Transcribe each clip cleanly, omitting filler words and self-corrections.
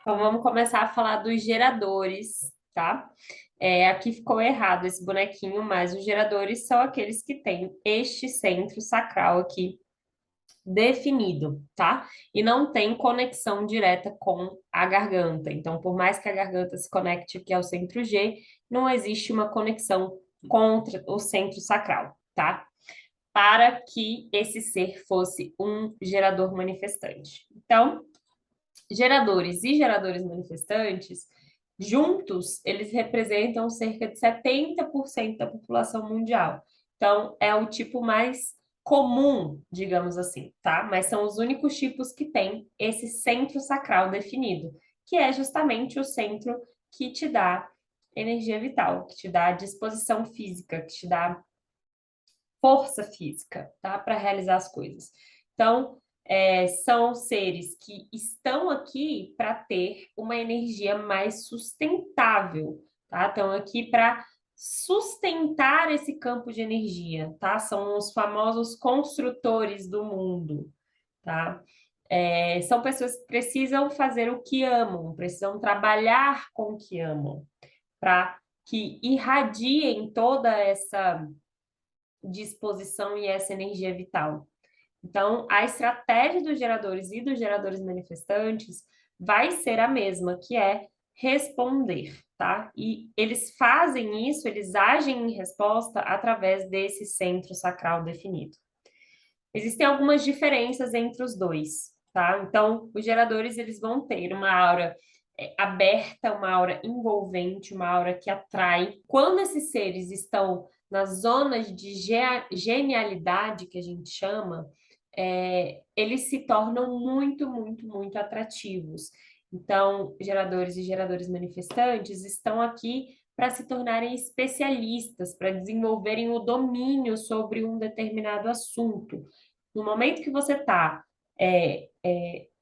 Então, vamos começar a falar dos geradores, tá? Aqui ficou errado esse bonequinho, mas os geradores são aqueles que têm este centro sacral aqui definido, tá? E não tem conexão direta com a garganta. Então, por mais que a garganta se conecte aqui ao centro G, não existe uma conexão contra o centro sacral, tá? Para que esse ser fosse um gerador manifestante. Então, geradores e geradores manifestantes, juntos, eles representam cerca de 70% da população mundial. Então, é o tipo mais comum, digamos assim, tá? Mas são os únicos tipos que têm esse centro sacral definido, que é justamente o centro que te dá energia vital, que te dá disposição física, que te dá força física, tá? Para realizar as coisas. Então, são seres que estão aqui para ter uma energia mais sustentável, tá? Estão aqui para sustentar esse campo de energia, tá? São os famosos construtores do mundo, tá? São pessoas que precisam fazer o que amam, precisam trabalhar com o que amam, para que irradiem toda essa disposição e essa energia vital. Então, a estratégia dos geradores e dos geradores manifestantes vai ser a mesma, que é responder, tá? E eles fazem isso, eles agem em resposta através desse centro sacral definido. Existem algumas diferenças entre os dois, tá? Então, os geradores, eles vão ter uma aura aberta, uma aura envolvente, uma aura que atrai. Quando esses seres estão nas zonas de genialidade, que a gente chama, eles se tornam muito, muito, muito atrativos. Então, geradores e geradores manifestantes estão aqui para se tornarem especialistas, para desenvolverem o domínio sobre um determinado assunto. No momento que você está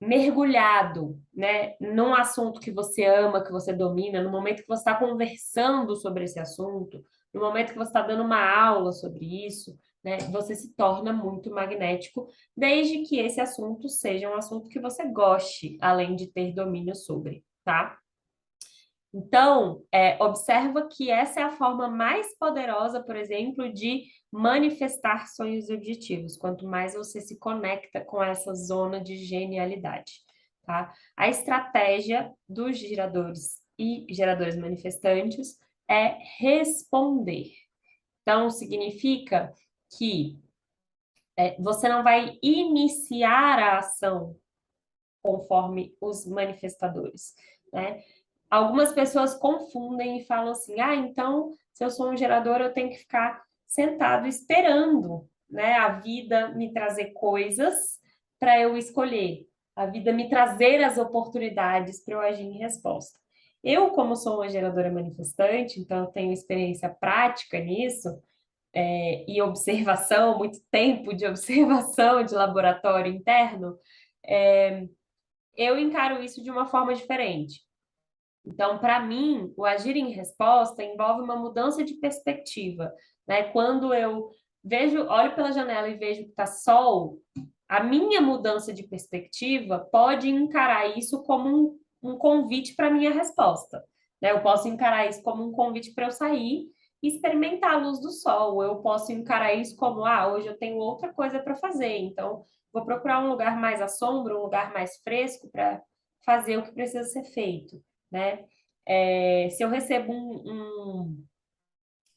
mergulhado, né, num assunto que você ama, que você domina, no momento que você está conversando sobre esse assunto, no momento que você está dando uma aula sobre isso, né, você se torna muito magnético, desde que esse assunto seja um assunto que você goste, além de ter domínio sobre, tá? Então, observa que essa é a forma mais poderosa, por exemplo, de manifestar sonhos e objetivos, quanto mais você se conecta com essa zona de genialidade, tá? A estratégia dos geradores e geradores manifestantes é responder. Então, significa que você não vai iniciar a ação conforme os manifestadores, né? Algumas pessoas confundem e falam assim: ah, então, se eu sou um gerador, eu tenho que ficar sentado esperando, né? A vida me trazer coisas para eu escolher, a vida me trazer as oportunidades para eu agir em resposta. Eu, como sou uma geradora manifestante, então eu tenho experiência prática nisso, e observação, muito tempo de observação de laboratório interno, eu encaro isso de uma forma diferente. Então, para mim, o agir em resposta envolve uma mudança de perspectiva, né? Quando eu olho pela janela e vejo que está sol, a minha mudança de perspectiva pode encarar isso como um convite para a minha resposta, né? Eu posso encarar isso como um convite para eu sair e experimentar a luz do sol. Eu posso encarar isso como, hoje eu tenho outra coisa para fazer, então vou procurar um lugar mais à sombra, um lugar mais fresco para fazer o que precisa ser feito, né? Se eu recebo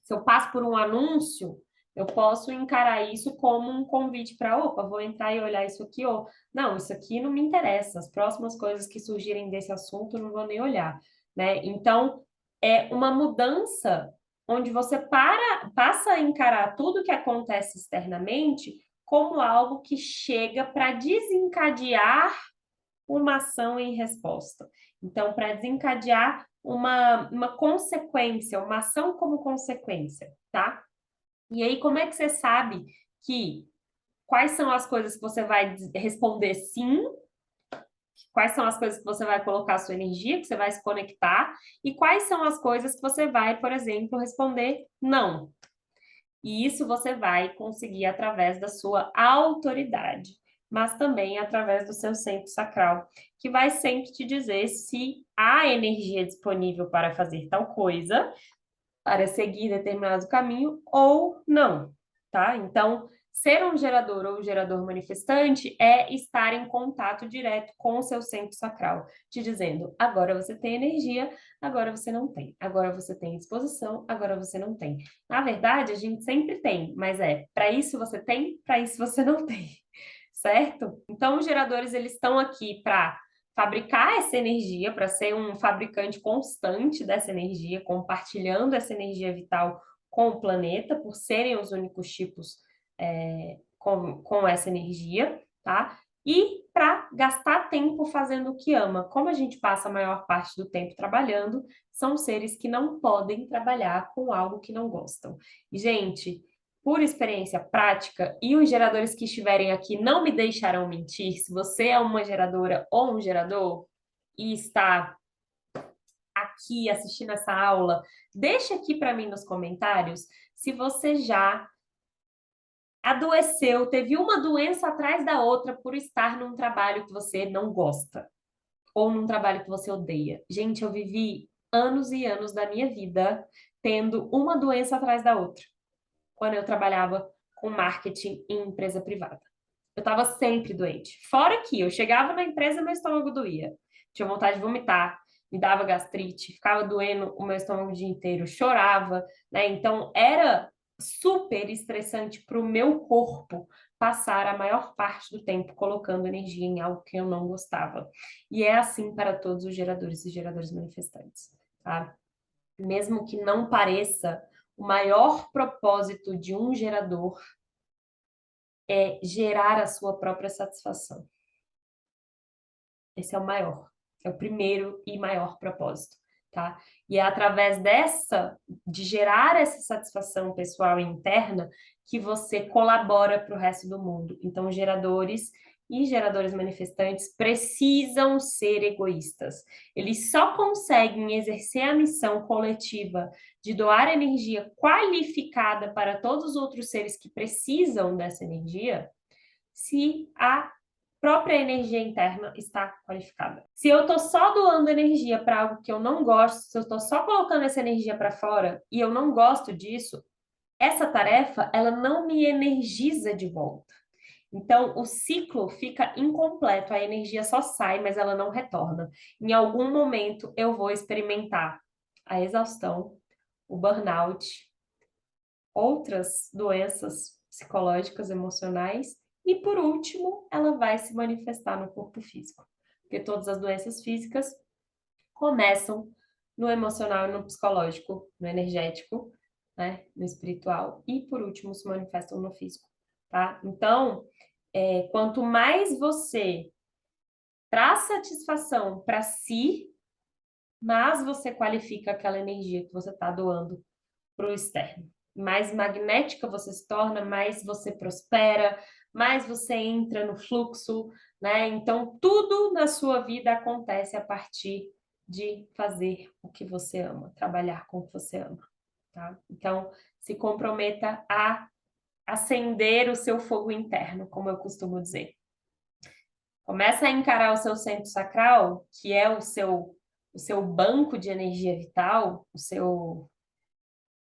se eu passo por um anúncio, eu posso encarar isso como um convite para, opa, vou entrar e olhar isso aqui, ou não, isso aqui não me interessa, as próximas coisas que surgirem desse assunto eu não vou nem olhar, né? Então, é uma mudança onde você passa a encarar tudo que acontece externamente como algo que chega para desencadear uma ação em resposta. Então, para desencadear uma consequência, uma ação como consequência, tá? E aí, como é que você sabe que quais são as coisas que você vai responder sim, quais são as coisas que você vai colocar a sua energia, que você vai se conectar, e quais são as coisas que você vai, por exemplo, responder não. E isso você vai conseguir através da sua autoridade, mas também através do seu centro sacral, que vai sempre te dizer se há energia disponível para fazer tal coisa, para seguir determinado caminho ou não, tá? Então, ser um gerador ou um gerador manifestante é estar em contato direto com o seu centro sacral, te dizendo: agora você tem energia, agora você não tem. Agora você tem disposição, agora você não tem. Na verdade, a gente sempre tem, mas para isso você tem, para isso você não tem, certo? Então, os geradores eles estão aqui para fabricar essa energia, para ser um fabricante constante dessa energia, compartilhando essa energia vital com o planeta, por serem os únicos tipos com essa energia, tá? E para gastar tempo fazendo o que ama. Como a gente passa a maior parte do tempo trabalhando, são seres que não podem trabalhar com algo que não gostam. E, gente, por experiência prática, e os geradores que estiverem aqui não me deixarão mentir, se você é uma geradora ou um gerador e está aqui assistindo essa aula, deixa aqui para mim nos comentários se você já adoeceu, teve uma doença atrás da outra por estar num trabalho que você não gosta ou num trabalho que você odeia. Gente, eu vivi anos e anos da minha vida tendo uma doença atrás da outra quando eu trabalhava com marketing em empresa privada. Eu estava sempre doente. Fora que eu chegava na empresa, meu estômago doía. Tinha vontade de vomitar, me dava gastrite, ficava doendo o meu estômago o dia inteiro, chorava, né? Então era super estressante para o meu corpo passar a maior parte do tempo colocando energia em algo que eu não gostava. E é assim para todos os geradores e geradores manifestantes, tá? Mesmo que não pareça, o maior propósito de um gerador é gerar a sua própria satisfação. Esse é o maior, é o primeiro e maior propósito, tá? E é através de gerar essa satisfação pessoal e interna, que você colabora para o resto do mundo. Então, geradores e geradores manifestantes precisam ser egoístas. Eles só conseguem exercer a missão coletiva de doar energia qualificada para todos os outros seres que precisam dessa energia se a própria energia interna está qualificada. Se eu estou só doando energia para algo que eu não gosto, se eu estou só colocando essa energia para fora e eu não gosto disso, essa tarefa ela não me energiza de volta. Então, o ciclo fica incompleto, a energia só sai, mas ela não retorna. Em algum momento, eu vou experimentar a exaustão, o burnout, outras doenças psicológicas, emocionais, e por último, ela vai se manifestar no corpo físico. Porque todas as doenças físicas começam no emocional e no psicológico, no energético, né, no espiritual, e por último se manifestam no físico, tá? Então, quanto mais você traz satisfação para si, mais você qualifica aquela energia que você está doando para o externo. Mais magnética você se torna, mais você prospera, mais você entra no fluxo, né? Então, tudo na sua vida acontece a partir de fazer o que você ama, trabalhar com o que você ama, tá? Então, se comprometa a acender o seu fogo interno, como eu costumo dizer. Começa a encarar o seu centro sacral, que é o seu banco de energia vital,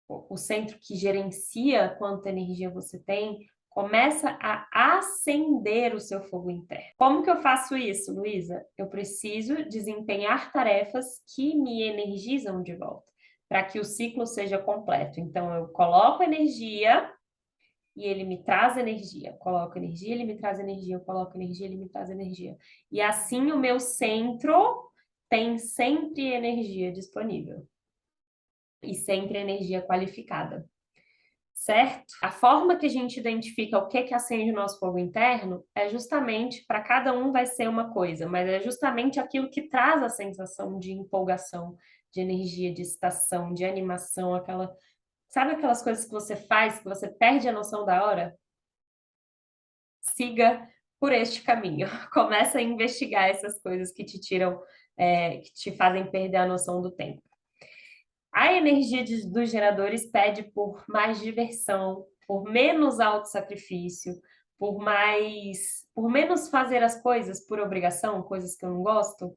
o centro que gerencia quanta energia você tem, começa a acender o seu fogo interno. Como que eu faço isso, Luísa? Eu preciso desempenhar tarefas que me energizam de volta, para que o ciclo seja completo. Então, eu coloco energia e ele me traz energia. Eu coloco energia, ele me traz energia. Eu coloco energia, ele me traz energia. E assim o meu centro tem sempre energia disponível e sempre energia qualificada, certo? A forma que a gente identifica o que que acende o nosso fogo interno é justamente, para cada um vai ser uma coisa, mas é justamente aquilo que traz a sensação de empolgação, de energia, de excitação, de animação, sabe aquelas coisas que você faz que você perde a noção da hora? Siga por este caminho. Começa a investigar essas coisas que te tiram, que te fazem perder a noção do tempo. A energia dos geradores pede por mais diversão, por menos autossacrifício, por menos fazer as coisas por obrigação, coisas que eu não gosto.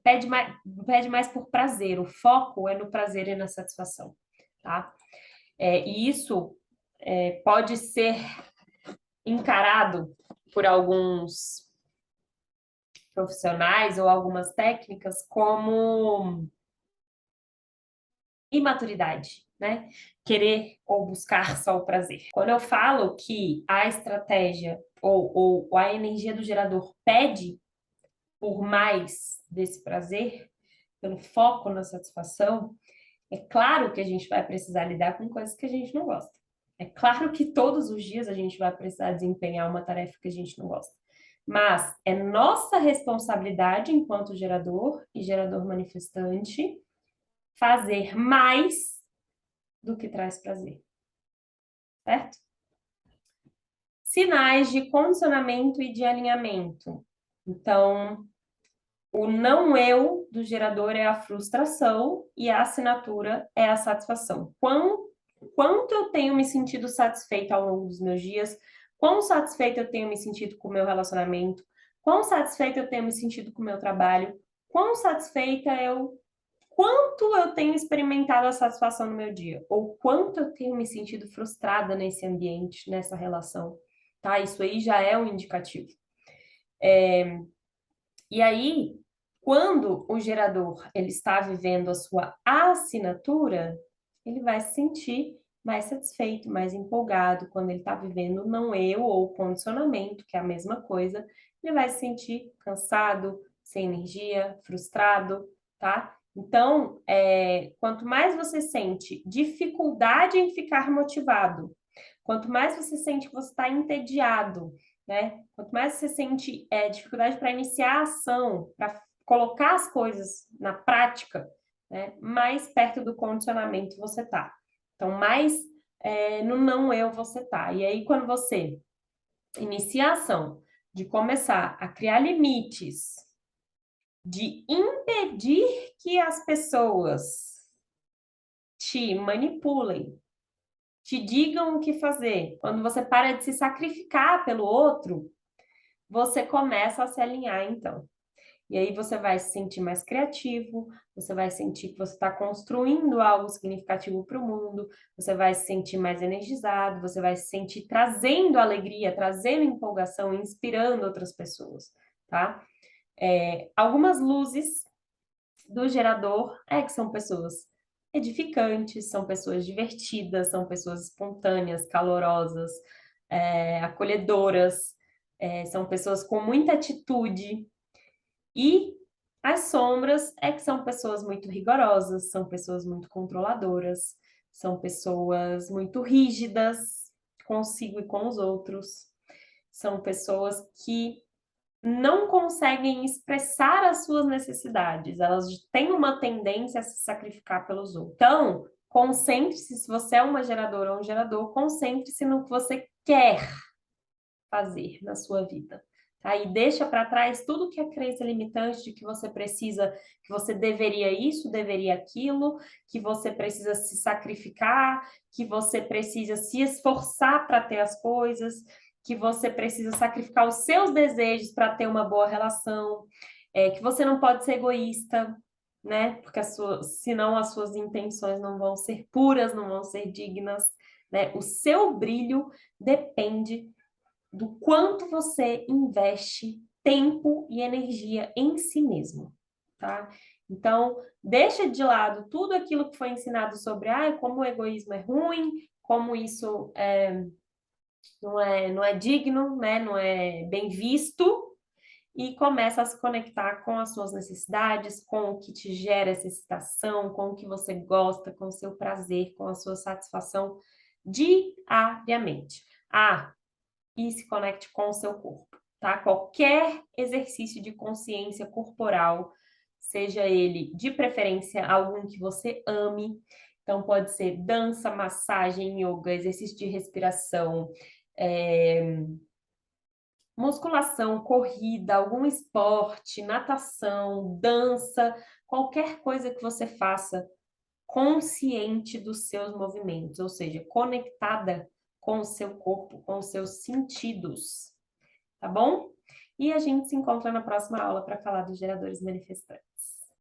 Pede mais por prazer. O foco é no prazer e na satisfação, tá? E isso pode ser encarado por alguns profissionais ou algumas técnicas como imaturidade, né? Querer ou buscar só o prazer. Quando eu falo que a estratégia ou a energia do gerador pede por mais desse prazer, pelo foco na satisfação, é claro que a gente vai precisar lidar com coisas que a gente não gosta. É claro que todos os dias a gente vai precisar desempenhar uma tarefa que a gente não gosta. Mas é nossa responsabilidade enquanto gerador e gerador manifestante fazer mais do que traz prazer, certo? Sinais de condicionamento e de alinhamento. Então, o não eu do gerador é a frustração e a assinatura é a satisfação. Quanto eu tenho me sentido satisfeita ao longo dos meus dias, quão satisfeita eu tenho me sentido com o meu relacionamento, quão satisfeita eu tenho me sentido com o meu trabalho, quanto eu tenho experimentado a satisfação no meu dia, ou quanto eu tenho me sentido frustrada nesse ambiente, nessa relação, tá? Isso aí já é um indicativo. E aí, quando o gerador ele está vivendo a sua assinatura, ele vai se sentir mais satisfeito, mais empolgado. Quando ele está vivendo não eu ou condicionamento, que é a mesma coisa, ele vai se sentir cansado, sem energia, frustrado, tá? Então, quanto mais você sente dificuldade em ficar motivado, quanto mais você sente que você está entediado, né? Quanto mais você sente dificuldade para iniciar a ação, para colocar as coisas na prática, né? Mais perto do condicionamento você tá. Então, mais no não eu você tá. E aí, quando você inicia a ação de começar a criar limites, de impedir que as pessoas te manipulem, te digam o que fazer, quando você para de se sacrificar pelo outro, você começa a se alinhar, então. E aí você vai se sentir mais criativo, você vai sentir que você está construindo algo significativo para o mundo, você vai se sentir mais energizado, você vai se sentir trazendo alegria, trazendo empolgação, inspirando outras pessoas, tá? Algumas luzes do gerador que são pessoas edificantes, são pessoas divertidas, são pessoas espontâneas, calorosas, acolhedoras, são pessoas com muita atitude. E as sombras que são pessoas muito rigorosas, são pessoas muito controladoras, são pessoas muito rígidas consigo e com os outros, são pessoas que não conseguem expressar as suas necessidades, elas têm uma tendência a se sacrificar pelos outros. Então, concentre-se, se você é uma geradora ou um gerador, concentre-se no que você quer fazer na sua vida. Tá? E deixa para trás tudo que é crença limitante de que você precisa, que você deveria isso, deveria aquilo, que você precisa se sacrificar, que você precisa se esforçar para ter as coisas, que você precisa sacrificar os seus desejos para ter uma boa relação, que você não pode ser egoísta, né? Porque senão as suas intenções não vão ser puras, não vão ser dignas, né? O seu brilho depende do quanto você investe tempo e energia em si mesmo, tá? Então, deixa de lado tudo aquilo que foi ensinado sobre como o egoísmo é ruim, como isso não é digno, né? Não é bem visto, e começa a se conectar com as suas necessidades, com o que te gera essa excitação, com o que você gosta, com o seu prazer, com a sua satisfação diariamente. E se conecte com o seu corpo, tá? Qualquer exercício de consciência corporal, seja ele de preferência algum que você ame, então pode ser dança, massagem, yoga, exercício de respiração, musculação, corrida, algum esporte, natação, dança, qualquer coisa que você faça consciente dos seus movimentos, ou seja, conectada com o seu corpo, com os seus sentidos, tá bom? E a gente se encontra na próxima aula para falar dos geradores manifestantes.